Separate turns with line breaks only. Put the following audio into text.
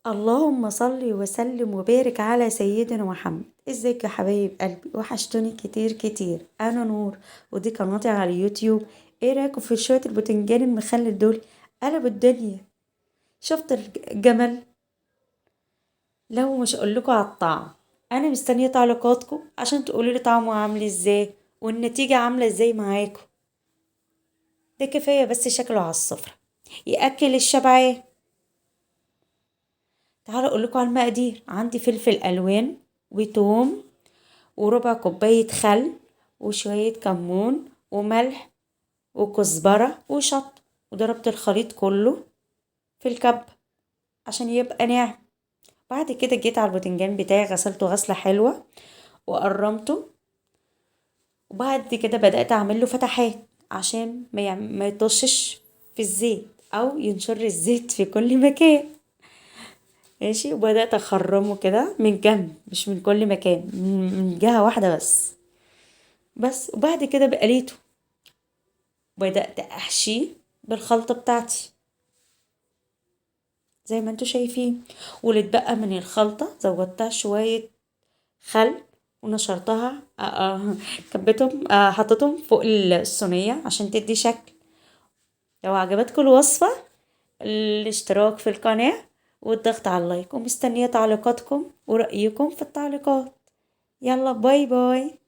اللهم صل وسلم وبارك على سيدنا محمد. ازيك يا حبايب قلبي؟ وحشتوني كتير كتير. انا نور، ودي قناتي على اليوتيوب. ايه رايكم في شويه البتنجان المخلل دول؟ قلبوا الدنيا. شفت الجمل؟ لو مش اقولكوا على الطعم، انا مستنيه تعليقاتكم عشان تقولوا لي طعمه عامل ازاي والنتيجه عامله ازاي معاكم. ده كفايه بس شكله على السفره ياكل الشبعان. تعالوا اقول لكم على المقادير. عندي فلفل الوان وتوم وربع كوباية خل وشوية كمون وملح وكزبرة وشط، وضربت الخليط كله في الكب عشان يبقى ناعم. بعد كده جيت على الباذنجان بتاعي، غسلته غسلة حلوة وقرمته، وبعد كده بدأت أعمل له فتحات عشان ما يطشش في الزيت أو ينشر الزيت في كل مكان. ماشي، وبدأت أخرمه كده من جنب، مش من كل مكان، من جهة واحدة بس. وبعد كده بقليته، بدأت أحشيه بالخلطة بتاعتي زي ما انتوا شايفين. واللي اتبقى من الخلطة زودتها شوية خل ونشرتها، كبيتهم، حطيتهم فوق الصينية عشان تدي شكل. لو عجبتكم الوصفة، الاشتراك في القناة والضغط على اللايك، ومستنية تعليقاتكم ورأيكم في التعليقات. يلا باي باي.